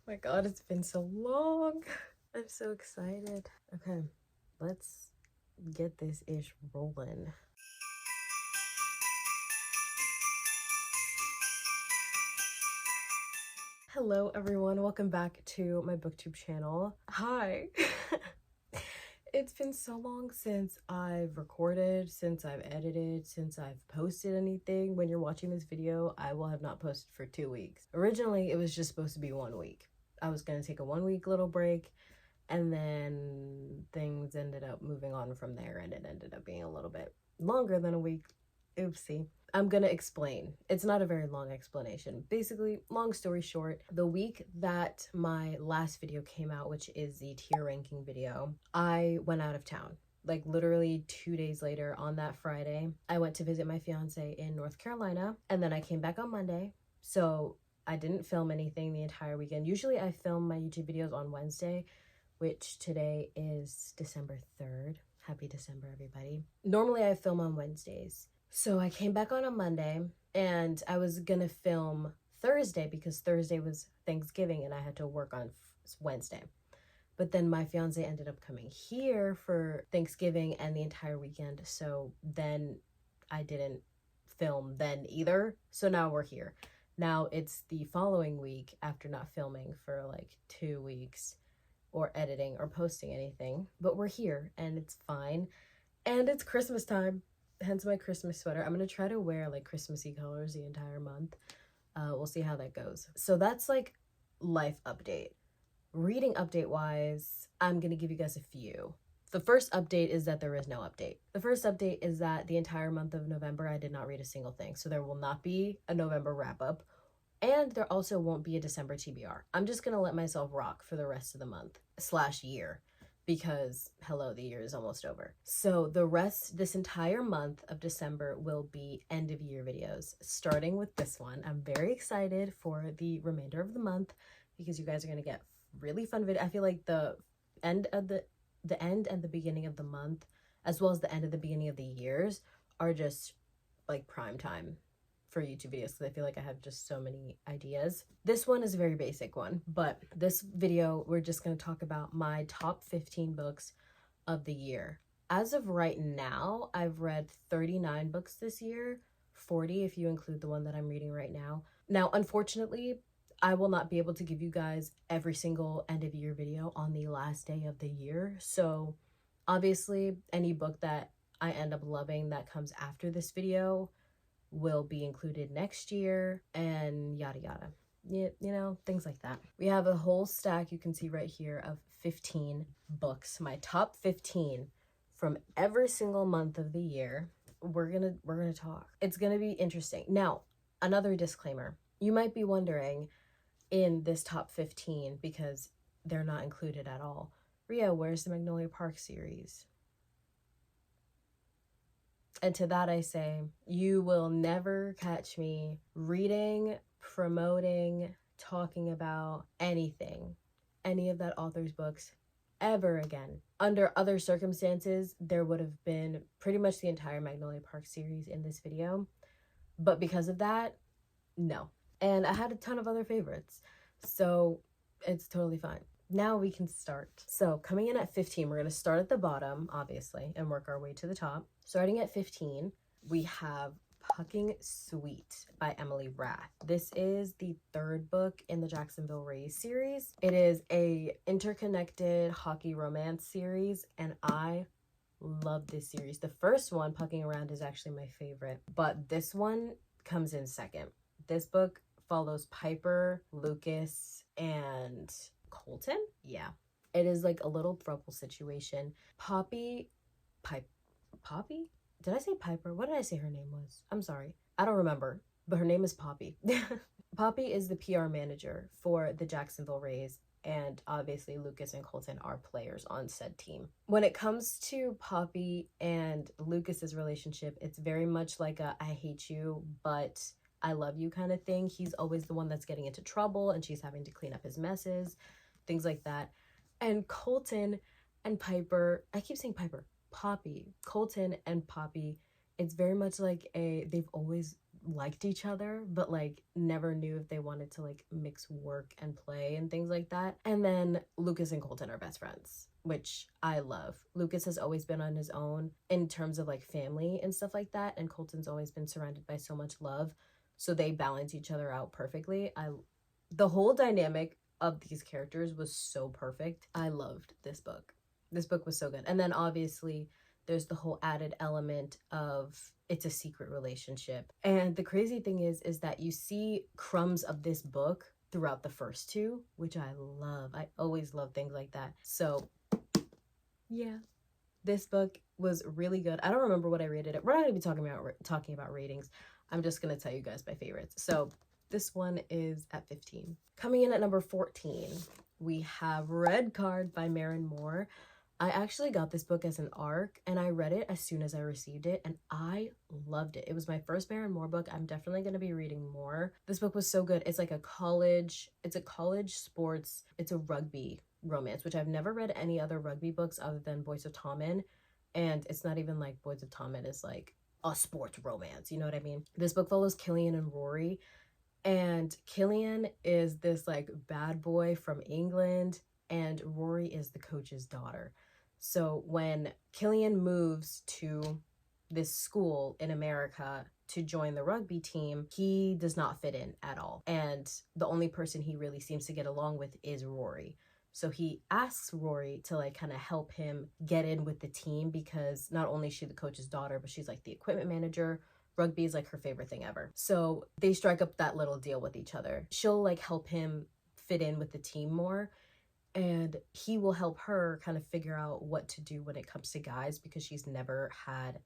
My God, it's been so long. I'm so excited. Okay, let's get this ish rolling. Hello everyone, welcome back to my booktube channel. Hi. It's been so long since I've recorded, since I've edited, since I've posted anything. When you're watching this video, I will have not posted for 2 weeks. Originally, it was just supposed to be 1 week. I was gonna take a 1 week little break, and then things ended up moving on from there, and it ended up being a little bit longer than a week. Oopsie. I'm gonna explain. It's not a very long explanation. Basically, long story short, the week that my last video came out, which is the tier ranking video, I went out of town. Like literally 2 days later on that Friday, I went to visit my fiance in North Carolina, and then I came back on Monday. So I didn't film anything the entire weekend. Usually I film my YouTube videos on Wednesday, which today is December 3rd. Happy December, everybody. Normally I film on Wednesdays. So I came back on a Monday, and I was gonna film Thursday because Thursday was Thanksgiving and I had to work on Wednesday. But then my fiance ended up coming here for Thanksgiving and the entire weekend, so then I didn't film then either. So now we're here. Now it's the following week after not filming for like 2 weeks or editing or posting anything, but we're here and it's fine. And it's Christmas time, hence my Christmas sweater. I'm gonna try to wear like Christmassy colors the entire month. We'll see how that goes. So that's like life update. Reading update wise, I'm gonna give you guys a few. The first update is that there is no update. The first update is that the entire month of November, I did not read a single thing. So there will not be a November wrap up. And there also won't be a December TBR. I'm just gonna let myself rock for the rest of the month / year, because hello, the year is almost over. So the rest, this entire month of December will be end of year videos, starting with this one. I'm very excited for the remainder of the month because you guys are gonna get really fun video. I feel like the end and the beginning of the month, as well as the end of the beginning of the years, are just like prime time for YouTube videos because I feel like I have just so many ideas. This one is a very basic one, but this video, we're just going to talk about my top 15 books of the year. As of right now, I've read 39 books this year, 40 if you include the one that I'm reading right now. Now, unfortunately, I will not be able to give you guys every single end of year video on the last day of the year. So obviously, any book that I end up loving that comes after this video will be included next year, and yada yada. You know, things like that. We have a whole stack you can see right here of 15 books, my top 15 from every single month of the year. We're gonna talk. It's gonna be interesting. Now, another disclaimer. You might be wondering, in this top 15, because they're not included at all, Ria, where's the Magnolia Park series? And to that I say, you will never catch me reading, promoting, talking about anything, any of that author's books ever again. Under other circumstances, there would have been pretty much the entire Magnolia Park series in this video. But because of that, no. And I had a ton of other favorites, so it's totally fine. Now we can start. So coming in at 15, we're going to start at the bottom, obviously, and work our way to the top. Starting at 15, we have Pucking Sweet by Emily Rath. This is the third book in the Jacksonville Rays series. It is a interconnected hockey romance series, and I love this series. The first one, Pucking Around, is actually my favorite, but this one comes in second. This book follows Piper, Lucas, and Colton. Yeah, it is like a little throuple situation. Poppy, did I say Piper? What did I say her name was? I'm sorry, I don't remember, but her name is Poppy. Poppy is the PR manager for the Jacksonville Rays, and obviously Lucas and Colton are players on said team. When it comes to Poppy and Lucas's relationship, it's very much like a I hate you, but I love you kind of thing. He's always the one that's getting into trouble and she's having to clean up his messes, things like that. And Colton and Piper, I keep saying Piper, Poppy, Colton and Poppy, it's very much like they've always liked each other, but like never knew if they wanted to like mix work and play and things like that. And then Lucas and Colton are best friends, which I love. Lucas has always been on his own in terms of like family and stuff like that, and Colton's always been surrounded by so much love, so they balance each other out perfectly. The whole dynamic of these characters was so perfect. I loved this book. This book was so good. And then obviously there's the whole added element of it's a secret relationship. And the crazy thing is that you see crumbs of this book throughout the first two, which I love. I always love things like that. So yeah, this book was really good. I don't remember what I rated it. We're not going to be talking about ratings. I'm just going to tell you guys my favorites. So this one is at 15. Coming in at number 14, we have Red Card by Maren Moore. I actually got this book as an ARC, and I read it as soon as I received it, and I loved it. It was my first Maren Moore book. I'm definitely going to be reading more. This book was so good. It's like a college sports, it's a rugby romance, which I've never read any other rugby books other than Boys of Tommen, and it's not even like Boys of Tommen is like a sports romance, you know what I mean? This book follows Killian and Rory, and Killian is this like bad boy from England, and Rory is the coach's daughter. So when Killian moves to this school in America to join the rugby team, he does not fit in at all. And the only person he really seems to get along with is Rory. So he asks Rory to like kind of help him get in with the team, because not only is she the coach's daughter, but she's like the equipment manager. Rugby is like her favorite thing ever. So they strike up that little deal with each other. She'll like help him fit in with the team more, and he will help her kind of figure out what to do when it comes to guys, because she's never had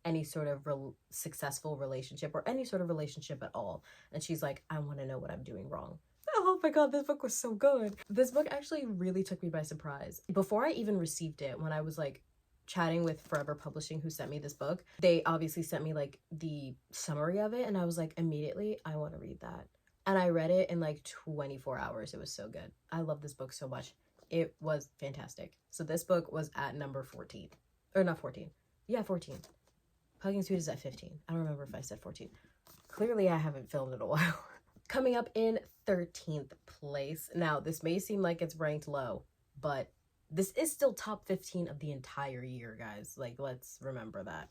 any sort of successful relationship or any sort of relationship at all. And she's like, I want to know what I'm doing wrong. Oh my god, this book was so good. This book actually really took me by surprise. Before I even received it, when I was like chatting with Forever Publishing, who sent me this book, they obviously sent me like the summary of it, and I was like, immediately, I want to read that. And I read it in like 24 hours. It was so good. I love this book so much. It was fantastic. So this book was at number 14. Or not 14. Yeah, 14. Hugging Sweet is at 15. I don't remember if I said 14. Clearly, I haven't filmed in a while. Coming up in 13th place. Now, this may seem like it's ranked low, but this is still top 15 of the entire year, guys. Like, let's remember that.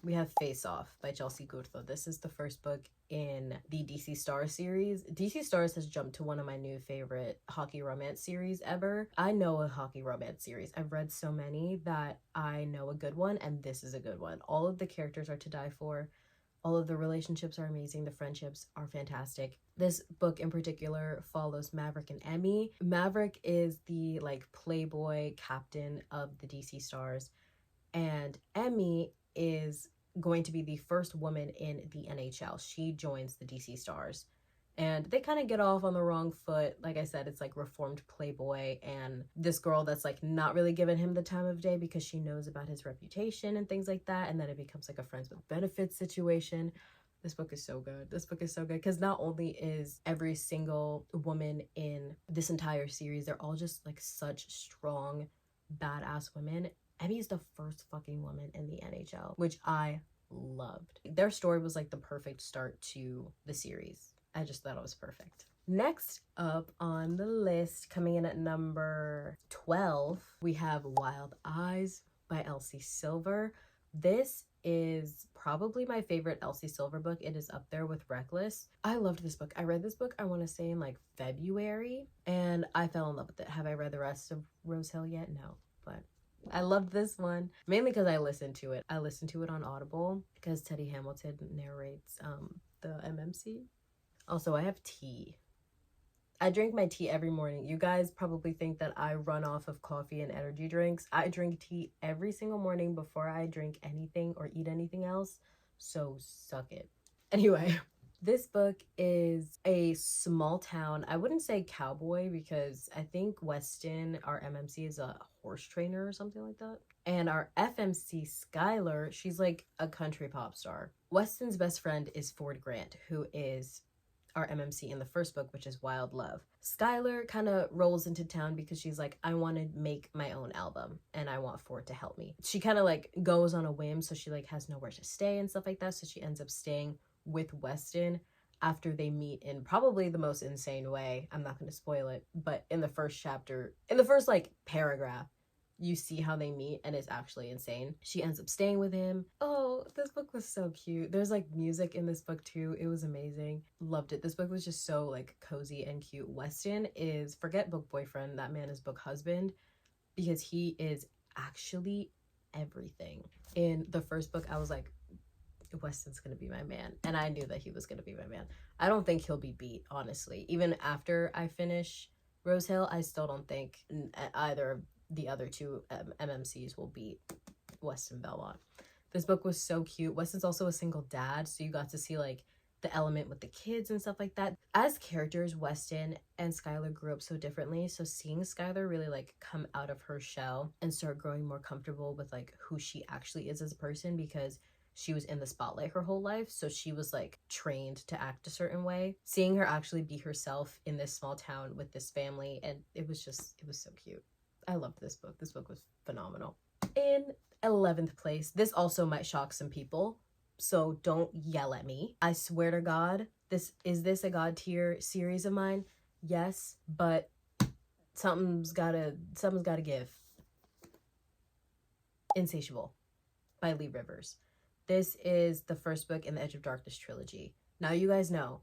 We have Face Off by Chelsea Gurto. This is the first book in the DC Stars series. DC Stars has jumped to one of my new favorite hockey romance series ever. I know a hockey romance series. I've read so many that I know a good one, and this is a good one. All of the characters are to die for. All of the relationships are amazing. The friendships are fantastic. This book in particular follows Maverick and Emmy. Maverick is the like playboy captain of the DC Stars, and Emmy is going to be the first woman in the NHL. She joins the DC Stars, and they kind of get off on the wrong foot. Like I said, it's like reformed playboy and this girl that's like not really giving him the time of day because she knows about his reputation and things like that, and then it becomes like a friends with benefits situation. This book is so good. This book is so good because not only is every single woman in this entire series, they're all just like such strong, badass women. Emmy's the first fucking woman in the NHL, which I loved. Their story was like the perfect start to the series. I just thought it was perfect. Next up on the list, coming in at number 12, we have Wild Eyes by Elsie Silver. This is probably my favorite Elsie Silver book. It is up there with Reckless. I loved this book. I read this book, I want to say in like February, and I fell in love with it. Have I read the rest of Rose Hill yet? No, but I loved this one, mainly because I listened to it. I listened to it on Audible because Teddy Hamilton narrates the MMC. Also, I have tea. I drink my tea every morning. You guys probably think that I run off of coffee and energy drinks. I drink tea every single morning before I drink anything or eat anything else. So suck it. Anyway, this book is a small town. I wouldn't say cowboy because I think Weston, our MMC, is a horse trainer or something like that. And our FMC, Skylar, she's like a country pop star. Weston's best friend is Ford Grant, who is our MMC in the first book, which is Wild Love. Skylar kind of rolls into town because she's like, I want to make my own album and I want Ford to help me. She kind of like goes on a whim, so she like has nowhere to stay and stuff like that, so she ends up staying with Weston after they meet in probably the most insane way. I'm not going to spoil it, but in the first chapter, in the first like paragraph, you see how they meet and it's actually insane. She ends up staying with him. Oh, this book was so cute. There's like music in this book too. It was amazing. Loved it. This book was just so like cozy and cute. Weston is, forget book boyfriend, that man is book husband, because he is actually everything. In the first book, I was like, Weston's gonna be my man, and I knew that he was gonna be my man. I don't think he'll be beat, honestly. Even after I finish Rose Hill, I still don't think either of the other two MMCs will beat Weston Belmont. This book was so cute. Weston's also a single dad, so you got to see like the element with the kids and stuff like that. As characters, Weston and Skylar grew up so differently, so seeing Skylar really like come out of her shell and start growing more comfortable with like who she actually is as a person, because she was in the spotlight her whole life, so she was like trained to act a certain way. Seeing her actually be herself in this small town with this family, and it was so cute. I loved this book. This book was phenomenal. In 11th place, this also might shock some people, so don't yell at me. I swear to God, this a God tier series of mine? Yes, but something's gotta give. Insatiable by Lee Rivers. This is the first book in the Edge of Darkness trilogy. Now you guys know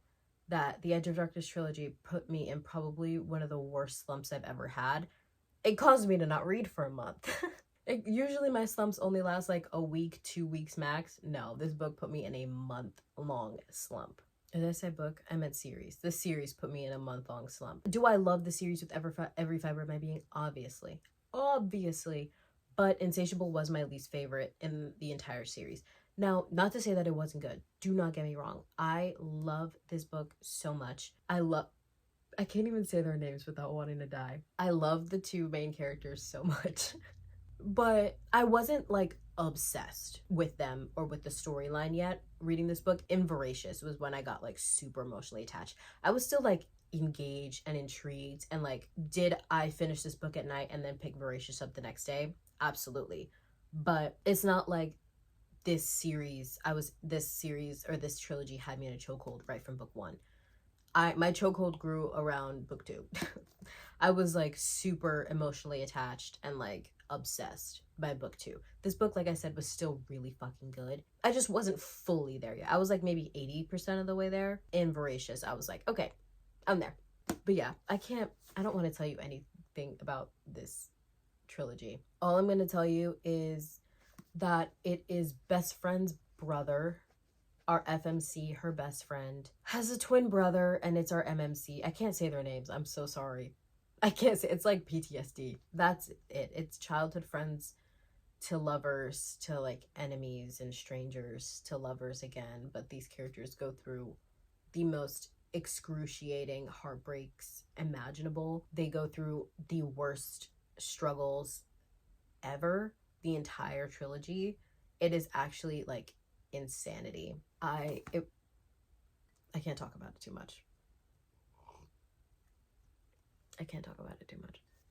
that the Edge of Darkness trilogy put me in probably one of the worst slumps I've ever had. It caused me to not read for a month. Usually my slumps only last like a week, 2 weeks max. No, this book put me in a month-long slump. Did I say book? I meant series. This series put me in a month-long slump. Do I love the series with every fiber of my being? Obviously. But Insatiable was my least favorite in the entire series. Now, not to say that it wasn't good. Do not get me wrong. I love this book so much. I can't even say their names without wanting to die. I love the two main characters so much. But I wasn't like obsessed with them or with the storyline yet. Reading this book in Voracious was when I got like super emotionally attached. I was still like engaged and intrigued, and like, did I finish this book at night and then pick Voracious up the next day? Absolutely. But it's not like this trilogy had me in a chokehold right from book one. My chokehold grew around book two. I was like super emotionally attached and like obsessed by book two. This book, like I said, was still really fucking good. I just wasn't fully there yet. I was like maybe 80% of the way there. In Voracious, I was like, okay, I'm there. But yeah, I don't want to tell you anything about this trilogy. All I'm going to tell you is that it is best friend's brother. Our FMC, her best friend, has a twin brother, and it's our MMC. I can't say their names. I'm so sorry. I can't say. It's like PTSD. That's it. It's childhood friends to lovers to like enemies and strangers to lovers again. But these characters go through the most excruciating heartbreaks imaginable. They go through the worst struggles ever. The entire trilogy. It is actually like insanity. I can't talk about it too much.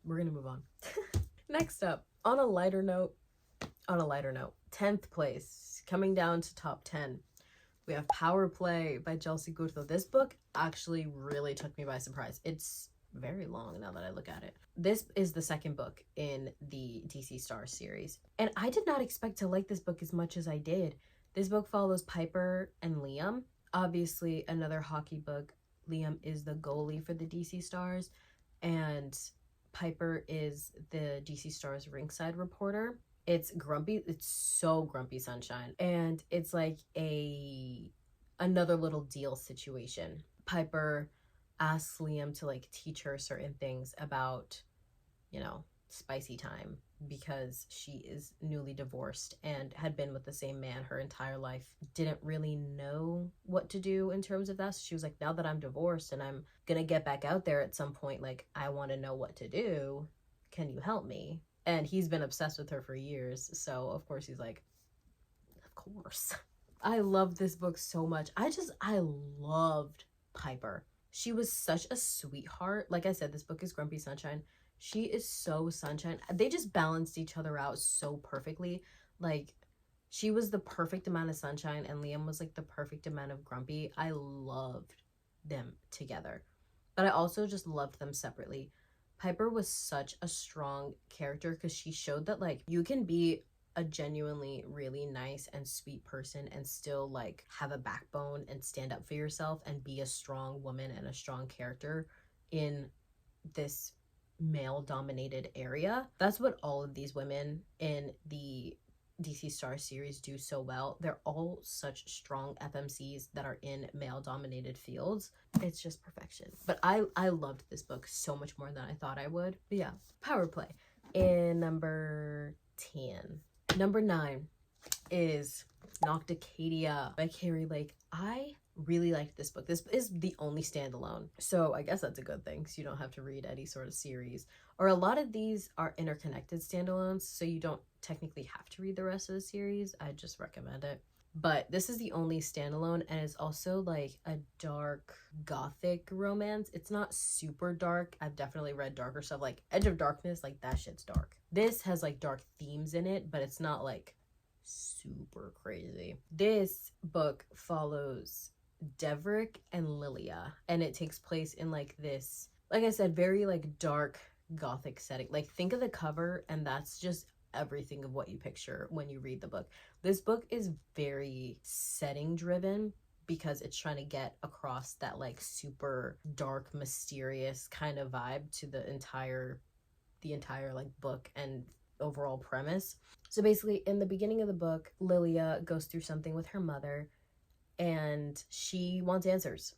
We're gonna move on. Next up, on a lighter note, 10th place, coming down to top 10, we have Power Play by Chelsea Goodfield. This book actually really took me by surprise. It's very long now that I look at it. This is the second book in the DC Stars series, and I did not expect to like this book as much as I did. This book follows Piper and Liam. Obviously, another hockey book. Liam is the goalie for the DC Stars, and Piper is the DC Stars ringside reporter. It's grumpy. It's so Grumpy Sunshine. And it's like another little deal situation. Piper asks Liam to like teach her certain things about, spicy time, because she is newly divorced and had been with the same man her entire life. Didn't really know what to do in terms of that. So she was like, now that I'm divorced and I'm gonna get back out there at some point, like, I want to know what to do. Can you help me? And he's been obsessed with her for years. So of course he's like, of course. I love this book so much. I loved Piper. She was such a sweetheart. Like I said, this book is Grumpy Sunshine. She is so sunshine. They just balanced each other out so perfectly. Like, She was the perfect amount of sunshine, and Liam was like the perfect amount of grumpy. I loved them together, but I also just loved them separately. Piper was such a strong character because she showed that like you can be a genuinely really nice and sweet person and still like have a backbone and stand up for yourself and be a strong woman and a strong character in this male dominated area. That's what all of these women in the DC Star series do so well. They're all such strong FMCs that are in male dominated fields. It's just perfection. But I loved this book so much more than I thought I would. But yeah, Power Play. In number 10. Number 9 is Nocticadia by Carrie Lake. I really liked this book. This is the only standalone, so I guess that's a good thing because you don't have to read any sort of series, or a lot of these are interconnected standalones, so you don't technically have to read the rest of the series. I just recommend it. But this is the only standalone, and it's also like a dark gothic romance. It's not super dark. I've definitely read darker stuff like Edge of Darkness, like that shit's dark. This has like dark themes in it, but it's not like super crazy. This book follows Devrick and Lilia, and it takes place in like this, like I said, very like dark gothic setting. Like think of the cover and that's just everything of what you picture when you read the book. This book is very setting driven because it's trying to get across that like super dark, mysterious kind of vibe to the entire like book and overall premise. So basically, in the beginning of the book, Lilia goes through something with her mother and she wants answers.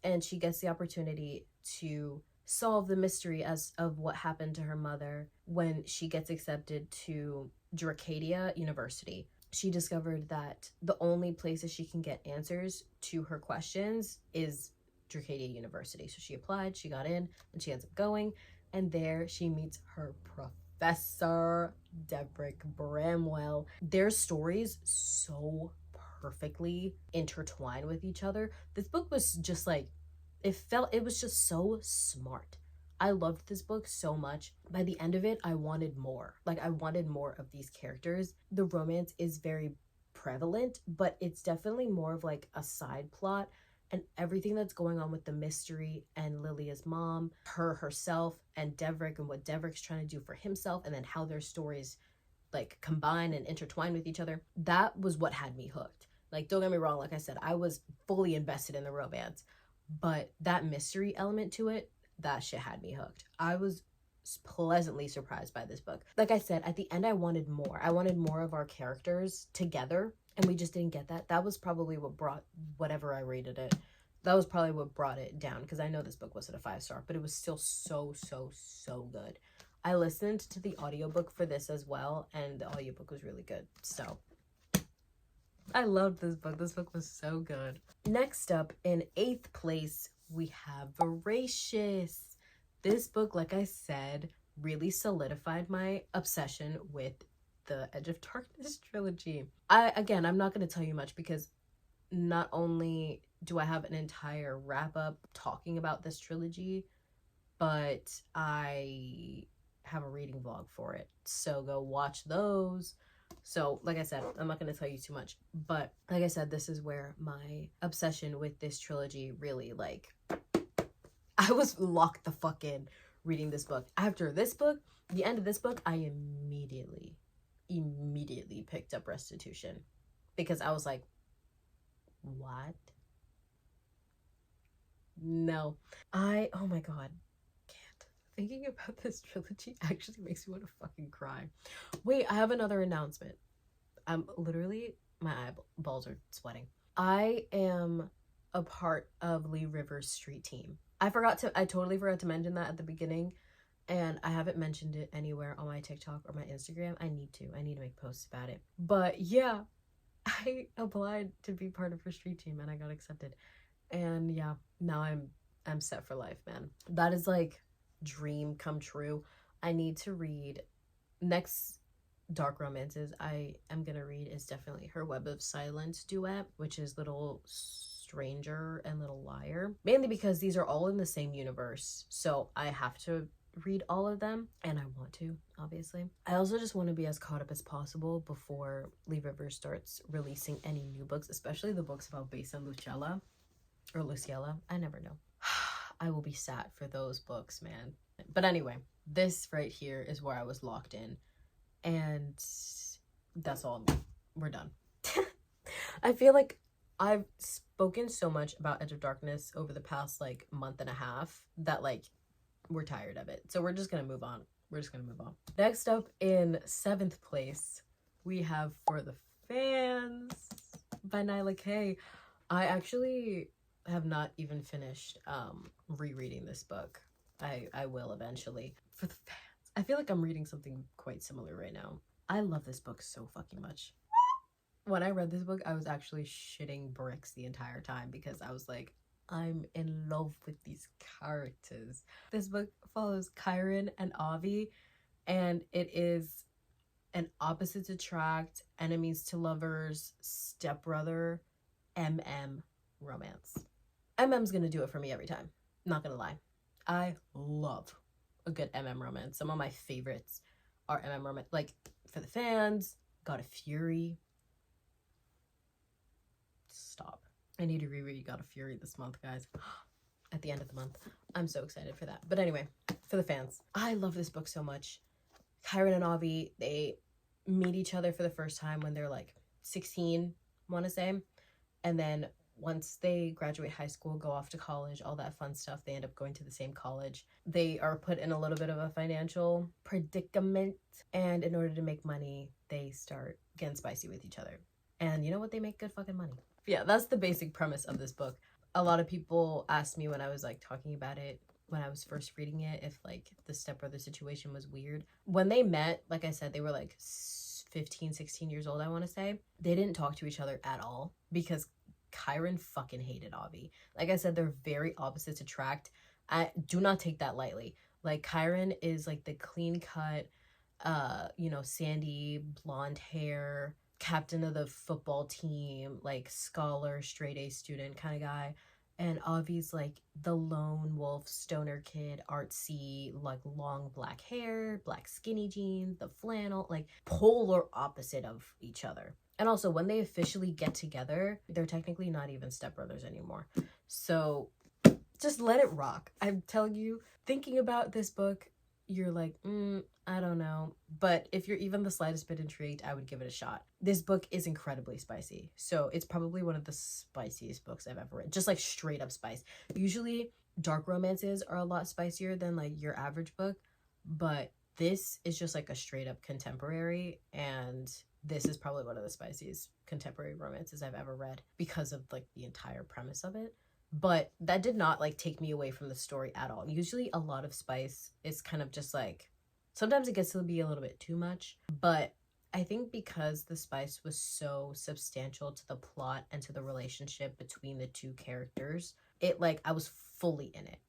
And she gets the opportunity to solve the mystery as of what happened to her mother when she gets accepted to Dracadia University. She discovered that the only places she can get answers to her questions is Dracadia University. So she applied, she got in, and she ends up going. And there she meets her Professor Devrick Bramwell. Their stories so perfectly intertwined with each other. This book was just like, it was just so smart. I loved this book so much. By the end of it, I wanted more. Like, I wanted more of these characters. The romance is very prevalent, but it's definitely more of like a side plot, and everything that's going on with the mystery and Lilia's mom, herself, and Devrick, and what Devrick's trying to do for himself, and then how their stories like combine and intertwine with each other. That was what had me hooked. Like, don't get me wrong, like I said, I was fully invested in the romance, but that mystery element to it, that shit had me hooked. I was pleasantly surprised by this book. Like I said, at the end I wanted more. I wanted more of our characters together, and we just didn't get that. That was probably what brought whatever I rated it. That was probably what brought it down, because I know this book wasn't a 5-star, but it was still so good. I listened to the audiobook for this as well, and the audiobook was really good. So I loved this book. This book was so good. Next up, in 8th place, we have Voracious. This book, like I said, really solidified my obsession with the Edge of Darkness trilogy. I'm not going to tell you much because not only do I have an entire wrap-up talking about this trilogy, but I have a reading vlog for it. So go watch those. So, like I said, I'm not going to tell you too much. But, like I said, this is where my obsession with this trilogy really, like, I was locked the fuck in reading this book. After this book, the end of this book, I immediately picked up Restitution. Because I was like, what? No. Oh my god. Thinking about this trilogy actually makes me want to fucking cry. Wait, I have another announcement. I'm literally, my eyeballs are sweating. I am a part of Lee Rivers' street team. I totally forgot to mention that at the beginning, and I haven't mentioned it anywhere on my TikTok or my Instagram. I need to make posts about it. But yeah, I applied to be part of her street team and I got accepted. And yeah, now I'm set for life, man. That is like dream come true. I need to read next dark romances I am gonna read is definitely her Web of Silence duet, which is Little Stranger and Little Liar, mainly because these are all in the same universe, so I have to read all of them, and I want to, obviously. I also just want to be as caught up as possible before Lee Rivers starts releasing any new books, especially the books about Besa and Luciella, or Luciella, I never know. I will be sad for those books, man. But anyway, this right here is where I was locked in, and that's all. We're done. I feel like I've spoken so much about Edge of Darkness over the past like month and a half that like we're tired of it. So we're just gonna move on. Next up in 7th place, we have For the Fans by Nyla K. I actually have not even finished rereading this book. I will eventually. For the Fans. I feel like I'm reading something quite similar right now. I love this book so fucking much. When I read this book, I was actually shitting bricks the entire time because I was like, I'm in love with these characters. This book follows Chiron and Avi, and it is an opposites attract, enemies to lovers, stepbrother, MM romance. MM's gonna do it for me every time. Not gonna lie. I love a good MM romance. Some of my favorites are MM romance. Like, For the Fans, God of Fury. Stop. I need to reread God of Fury this month, guys. At the end of the month. I'm so excited for that. But anyway, For the Fans. I love this book so much. Chiron and Avi, they meet each other for the first time when they're like 16, I want to say. And then once they graduate high school, go off to college, all that fun stuff, they end up going to the same college. They are put in a little bit of a financial predicament. And in order to make money, they start getting spicy with each other. And you know what? They make good fucking money. Yeah, that's the basic premise of this book. A lot of people asked me when I was like talking about it, when I was first reading it, if like the stepbrother situation was weird. When they met, like I said, they were like 15, 16 years old, I want to say. They didn't talk to each other at all because Chiron fucking hated Avi. Like I said, they're very opposites attract. I do not take that lightly. Like Chiron is like the clean cut, sandy blonde hair, captain of the football team, like scholar, straight A student kind of guy. And Avi's like the lone wolf stoner kid, artsy, like long black hair, black skinny jeans, the flannel, like polar opposite of each other. And also when they officially get together, they're technically not even stepbrothers anymore. So just let it rock. I'm telling you, thinking about this book, you're like, I don't know. But if you're even the slightest bit intrigued, I would give it a shot. This book is incredibly spicy. So it's probably one of the spiciest books I've ever read. Just like straight up spice. Usually dark romances are a lot spicier than like your average book. But this is just like a straight up contemporary. And this is probably one of the spiciest contemporary romances I've ever read because of like the entire premise of it. But that did not like take me away from the story at all. Usually a lot of spice is kind of just like, sometimes it gets to be a little bit too much, but I think because the spice was so substantial to the plot and to the relationship between the two characters, it like, I was fully in it.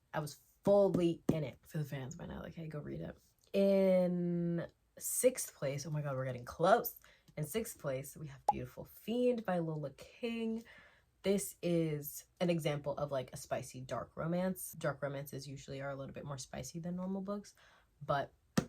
For the Fans by now. Like, hey, go read it. In 6th place, oh my god, we're getting close. In 6th place, we have Beautiful Fiend by Lola King. This is an example of like a spicy dark romance. Dark romances usually are a little bit more spicy than normal books, but oh,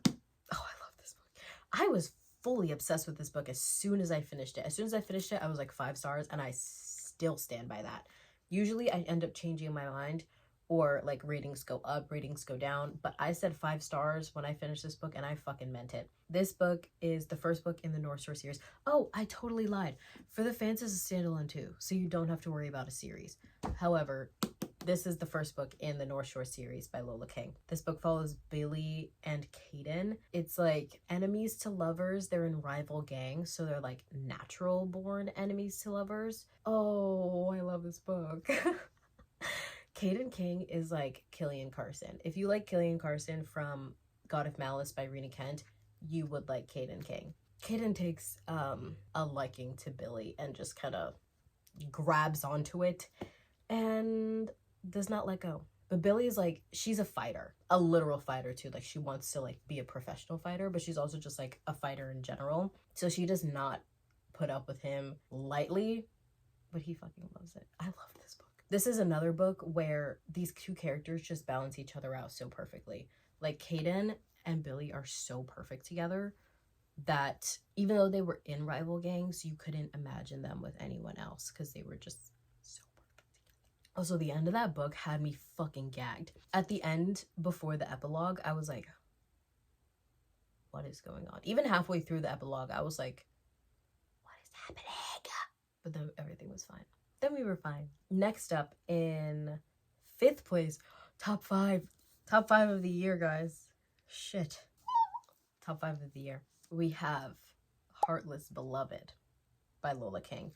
I love this book. I was fully obsessed with this book as soon as I finished it. As soon as I finished it, I was like 5 stars, and I still stand by that. Usually I end up changing my mind, or like ratings go up, ratings go down, but I said 5 stars when I finished this book, and I fucking meant it. This book is the first book in the North Shore series. Oh, I totally lied. For the Fans is a standalone too, so you don't have to worry about a series. However, this is the first book in the North Shore series by Lola King. This book follows Billy and Caden. It's like enemies to lovers. They're in rival gangs, so they're like natural born enemies to lovers. Oh, I love this book. Caden King is like Killian Carson. If you like Killian Carson from God of Malice by Rena Kent, you would like Caden King. Caden takes a liking to Billy and just kind of grabs onto it and does not let go. But Billy's like, she's a fighter, a literal fighter too. Like, she wants to like be a professional fighter, but she's also just like a fighter in general. So she does not put up with him lightly, but he fucking loves it. I love this book. This is another book where these two characters just balance each other out so perfectly. Like, Kaden and Billy are so perfect together that even though they were in rival gangs, you couldn't imagine them with anyone else because they were just so perfect together. Also, the end of that book had me fucking gagged. At the end, before the epilogue, I was like, what is going on? Even halfway through the epilogue, I was like, what is happening? But then everything was fine. Then we were fine. Next up, in 5th place, top 5 of the year, guys. Shit. Top 5 of the year. We have Heartless Beloved by Lola King.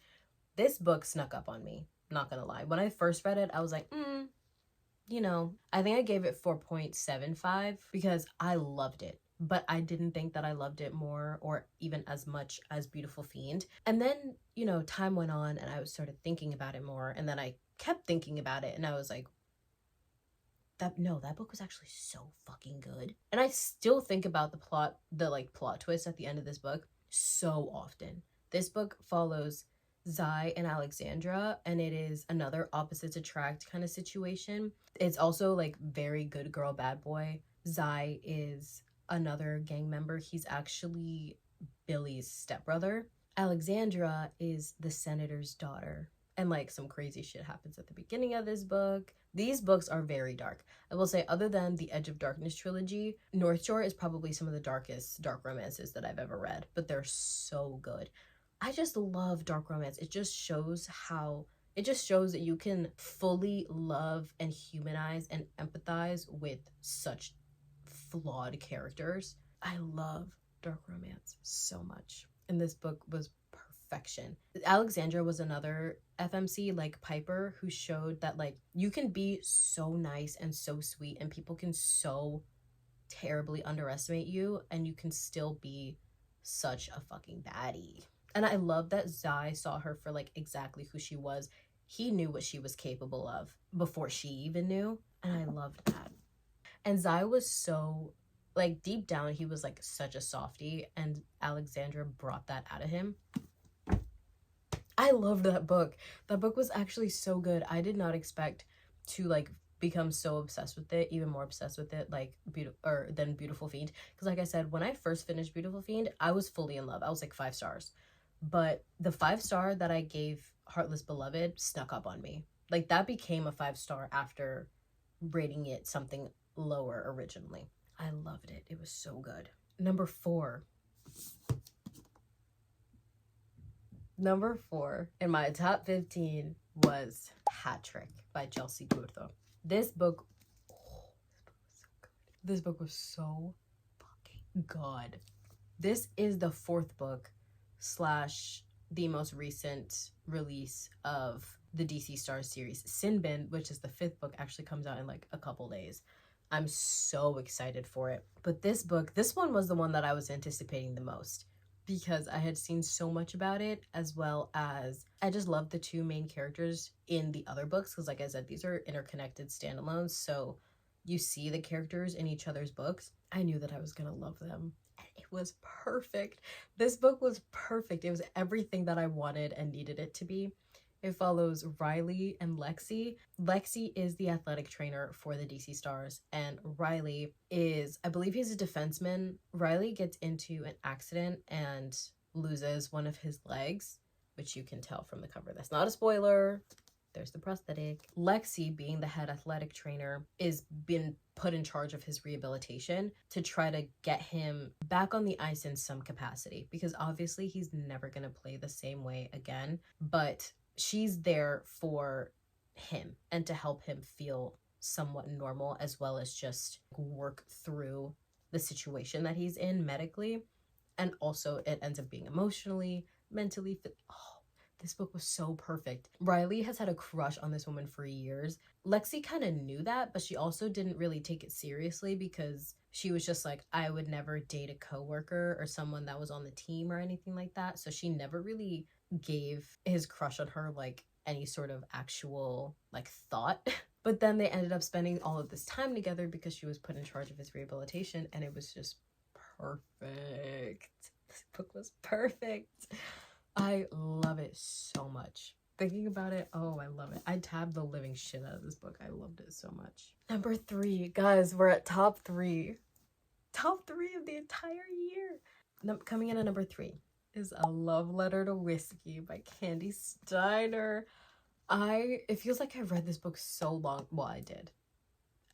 This book snuck up on me, not gonna lie. When I first read it, I was like, you know, I think I gave it 4.75 because I loved it. But I didn't think that I loved it more or even as much as Beautiful Fiend. And then, you know, time went on and I started thinking about it more. And then I kept thinking about it and I was like, that book was actually so fucking good. And I still think about the plot twist at the end of this book so often. This book follows Zai and Alexandra, and it is another opposites attract kind of situation. It's also like very good girl, bad boy. Zai is another gang member. He's actually Billy's stepbrother. Alexandra is the senator's daughter. And like some crazy shit happens at the beginning of this book. These books are very dark. I will say, other than the Edge of Darkness trilogy, North Shore is probably some of the darkest dark romances that I've ever read, but they're so good. I just love dark romance. It just shows that you can fully love and humanize and empathize with such flawed characters. I love dark romance so much. And this book was perfection. Alexandra was another FMC like Piper who showed that like you can be so nice and so sweet and people can so terribly underestimate you and you can still be such a fucking baddie. And I love that Zai saw her for like exactly who she was. He knew what she was capable of before she even knew, and I loved that. And Zai was so like deep down he was like such a softie, and Alexandra brought that out of him. I loved that book. That book was actually so good. I did not expect to like become so obsessed with it, even more obsessed with it like than Beautiful Fiend, because like I said, when I first finished Beautiful Fiend, I was fully in love. I was like 5 stars. But the 5-star that I gave Heartless Beloved snuck up on me. Like that became a 5-star after rating it something lower originally. I loved it. It was so good. Number 4 in my top 15 was Hat Trick by Chelsea Gurto. This book was so fucking good. This is the 4th book / the most recent release of the DC Stars series. Sinbin, which is the 5th book, actually comes out in like a couple days. I'm so excited for it. But this one was the one that I was anticipating the most because I had seen so much about it, as well as I just love the 2 main characters in the other books because like I said, these are interconnected standalones, so you see the characters in each other's books. I knew that I was gonna love them. And it was perfect. This book was perfect. It was everything that I wanted and needed it to be. It follows Riley and Lexi. Lexi is the athletic trainer for the DC Stars, and Riley is, I believe he's a defenseman. Riley gets into an accident and loses one of his legs, which you can tell from the cover. That's not a spoiler. There's the prosthetic. Lexi, being the head athletic trainer, is been put in charge of his rehabilitation to try to get him back on the ice in some capacity, because obviously he's never going to play the same way again, but she's there for him and to help him feel somewhat normal, as well as just work through the situation that he's in medically. And also it ends up being emotionally, mentally fit. This book was so perfect. Riley has had a crush on this woman for years. Lexi kind of knew that, but she also didn't really take it seriously because she was just like, I would never date a coworker or someone that was on the team or anything like that. So she never really gave his crush on her like any sort of actual like thought. But then they ended up spending all of this time together because she was put in charge of his rehabilitation, and it was just perfect. This book was perfect. I love it so much. Thinking about it, oh, I love it. I tabbed the living shit out of this book. I loved it so much. Number 3, guys, we're at top 3. Top 3 of the entire year. Coming in at number 3 is A Love Letter to Whiskey by Candy Steiner. It feels like I read this book so long. Well, I did.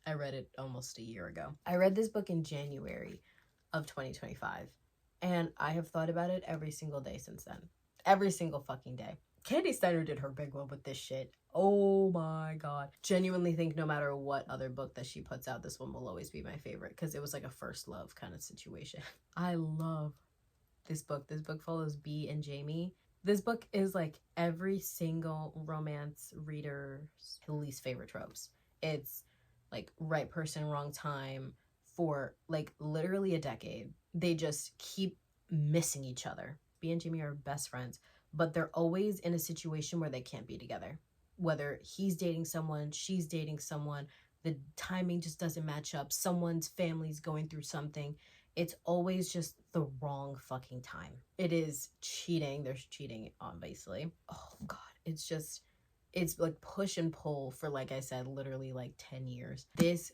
I read it almost a year ago. I read this book in January of 2025, and I have thought about it every single day since then. Every single fucking day. Candy Steiner did her big one with this shit. Oh my god. Genuinely think no matter what other book that she puts out, this one will always be my favorite because it was like a first love kind of situation. I love this book. This book follows Bea and Jamie. This book is like every single romance reader's least favorite tropes. It's like right person, wrong time for like literally a decade. They just keep missing each other. Bea and Jamie are best friends, but they're always in a situation where they can't be together. Whether he's dating someone, she's dating someone, the timing just doesn't match up. Someone's family's going through something. It's always just the wrong fucking time. It is cheating. There's cheating, obviously. Oh, God. It's like push and pull for, like I said, literally like 10 years. This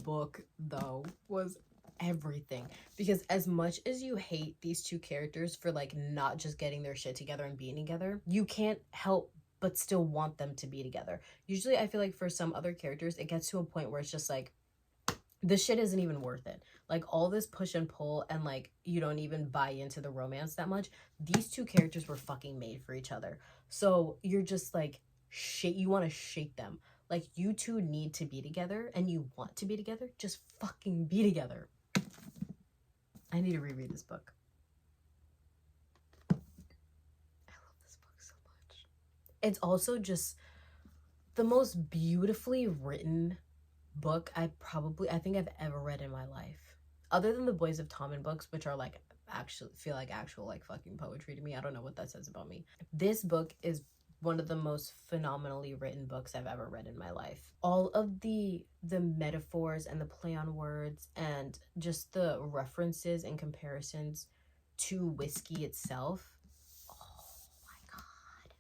book, though, was everything. Because as much as you hate these two characters for like not just getting their shit together and being together, you can't help but still want them to be together. Usually I feel like for some other characters, it gets to a point where it's just like, this shit isn't even worth it. Like all this push and pull and like you don't even buy into the romance that much. These two characters were fucking made for each other. So you're just like, shit, you want to shake them. Like you two need to be together and you want to be together. Just fucking be together. I need to reread this book. I love this book so much. It's also just the most beautifully written book I think I've ever read in my life. Other than the Boys of Tommen books, which are like actually feel like actual like fucking poetry to me. I don't know what that says about me. This book is one of the most phenomenally written books I've ever read in my life. All of the metaphors and the play on words and just the references and comparisons to whiskey itself. Oh my god.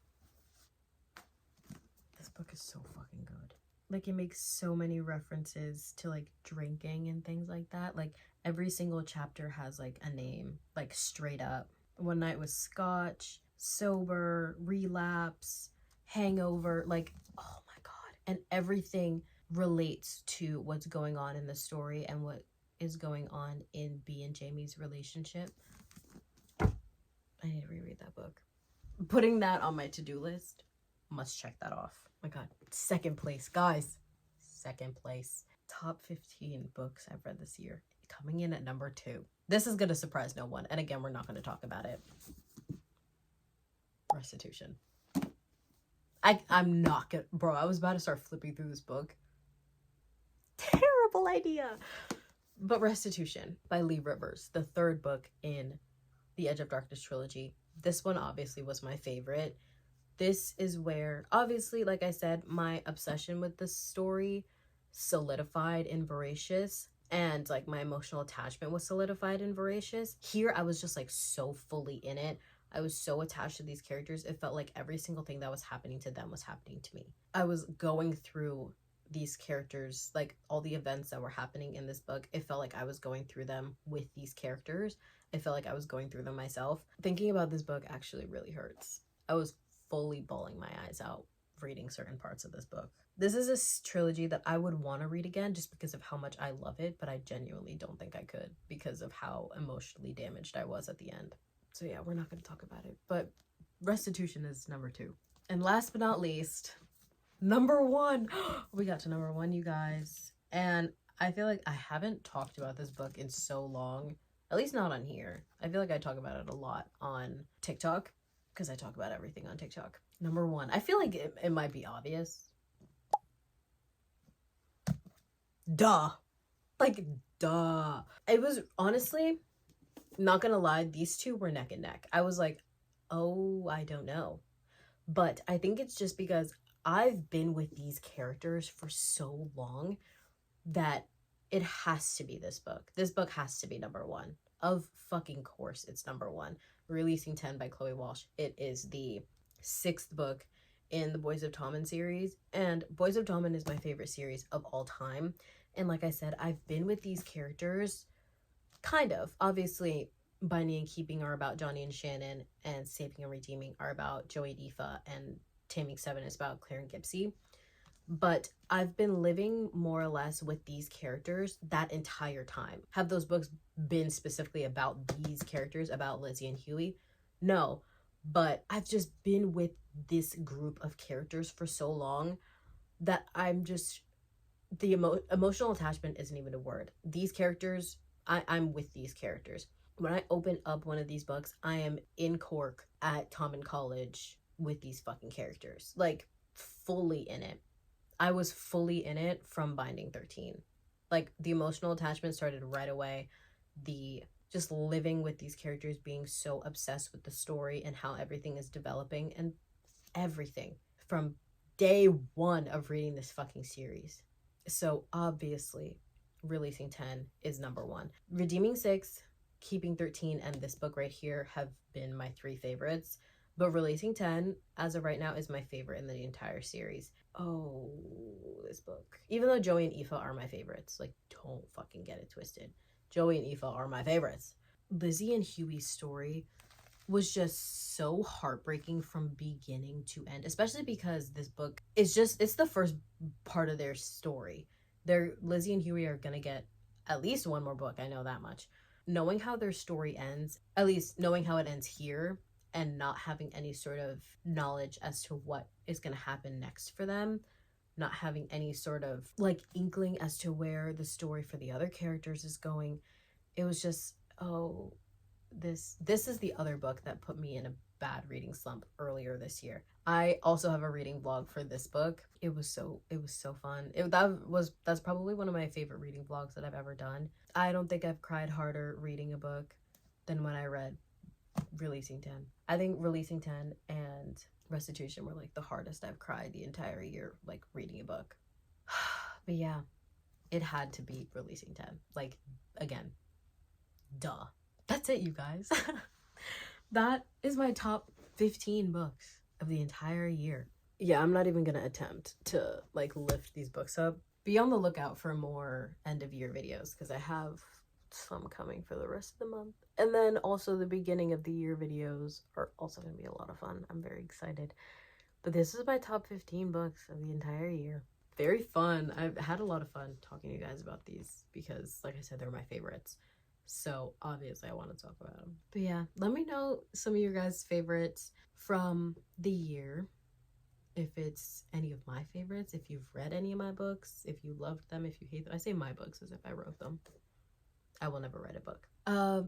This book is so fucking good. Like it makes so many references to like drinking and things like that. Like every single chapter has like a name, like straight up. One Night with Scotch, sober, relapse, hangover, like oh my god. And everything relates to what's going on in the story and what is going on in Bea and Jamie's relationship. I need to reread that book. Putting that on my to-do list. Must check that off. Oh my god. Second place, guys. Second place. Top 15 books I've read this year. Coming in at number 2. This is gonna surprise no one. And again, we're not gonna talk about it. Restitution. I'm not gonna, bro, I was about to start flipping through this book. Terrible idea. But Restitution by Lee Rivers, the third book in the Edge of Darkness trilogy. This one obviously was my favorite. This is where, obviously, like I said, my obsession with the story solidified in Voracious, and like my emotional attachment was solidified in Voracious. Here, I was just like so fully in it. I was so attached to these characters. It felt like every single thing that was happening to them was happening to me. I was going through these characters, like all the events that were happening in this book. It felt like I was going through them with these characters. I felt like I was going through them myself. Thinking about this book actually really hurts. I was fully bawling my eyes out reading certain parts of this book. This is a trilogy that I would want to read again just because of how much I love it, but I genuinely don't think I could because of how emotionally damaged I was at the end. So yeah, we're not going to talk about it, but Restitution is number 2. And last but not least, number 1. We got to number 1, you guys. And I feel like I haven't talked about this book in so long, at least not on here. I feel like I talk about it a lot on TikTok because I talk about everything on TikTok. Number 1. I feel like it might be obvious. Duh. Like, duh. It was honestly, not gonna lie, these two were neck and neck. I was like, oh, I don't know. But I think it's just because I've been with these characters for so long that it has to be this book. This book has to be number 1. Of fucking course, it's number 1. Releasing 10 by Chloe Walsh. It is the 6th book in the Boys of Tommen series. And Boys of Tommen is my favorite series of all time. And like I said, I've been with these characters, kind of. Obviously, Binding and Keeping are about Johnny and Shannon, and Saving and Redeeming are about Joey and Aoife, and Taming Seven is about Claire and Gypsy. But I've been living more or less with these characters that entire time. Have those books been specifically about these characters, about Lizzie and Huey? No, but I've just been with this group of characters for so long that I'm just, the emotional attachment isn't even a word. These characters, I'm with these characters. When I open up one of these books, I am in Cork at Tommen College with these fucking characters, like fully in it. I was fully in it from Binding 13. Like, the emotional attachment started right away. The just living with these characters, being so obsessed with the story and how everything is developing, and everything from day one of reading this fucking series. So obviously, Releasing 10 is number one. Redeeming 6, Keeping 13, and this book right here have been my 3 favorites. But Releasing 10, as of right now, is my favorite in the entire series. Oh, this book. Even though Joey and Aoife are my favorites, like, don't fucking get it twisted. Joey and Aoife are my favorites. Lizzie and Huey's story was just so heartbreaking from beginning to end, especially because this book is just, it's the first part of their story. Lizzie and Huey are gonna get at least one more book, I know that much. Knowing how their story ends, at least knowing how it ends here, and not having any sort of knowledge as to what is going to happen next for them, not having any sort of like inkling as to where the story for the other characters is going, it was just, oh, this is the other book that put me in a bad reading slump earlier this year. I also have a reading vlog for this book. It was so fun. That's probably one of my favorite reading vlogs that I've ever done. I don't think I've cried harder reading a book than when I read Releasing 10. I think Releasing 10 and Restitution were like the hardest I've cried the entire year, like reading a book. But yeah, it had to be Releasing 10. Like, again, duh. That's it, you guys. That is my top 15 books of the entire year. Yeah, I'm not even gonna attempt to like lift these books up. Be on the lookout for more end of year videos, because I have some coming for the rest of the month. And then also the beginning of the year videos are also going to be a lot of fun. I'm very excited. But this is my top 15 books of the entire year. Very fun. I've had a lot of fun talking to you guys about these because, like I said, they're my favorites. So obviously I want to talk about them. But yeah, let me know some of your guys' favorites from the year. If it's any of my favorites, if you've read any of my books, if you loved them, if you hate them. I say my books as if I wrote them. I will never write a book.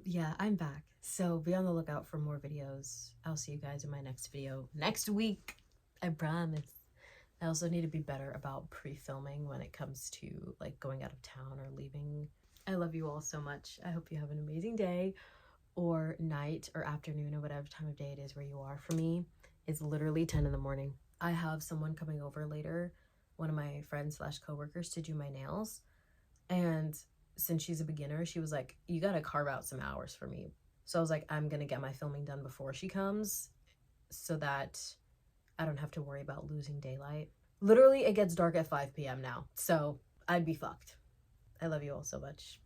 Yeah, I'm back. So be on the lookout for more videos. I'll see you guys in my next video next week. I promise. I also need to be better about pre-filming when it comes to like going out of town or leaving. I love you all so much. I hope you have an amazing day or night or afternoon or whatever time of day it is where you are. For me, it's literally 10 in the morning. I have someone coming over later, one of my friends / coworkers, to do my nails. And since she's a beginner, she was like, you gotta carve out some hours for me. So I was like, I'm gonna get my filming done before she comes so that I don't have to worry about losing daylight. Literally, it gets dark at 5 p.m. now, so I'd be fucked. I love you all so much.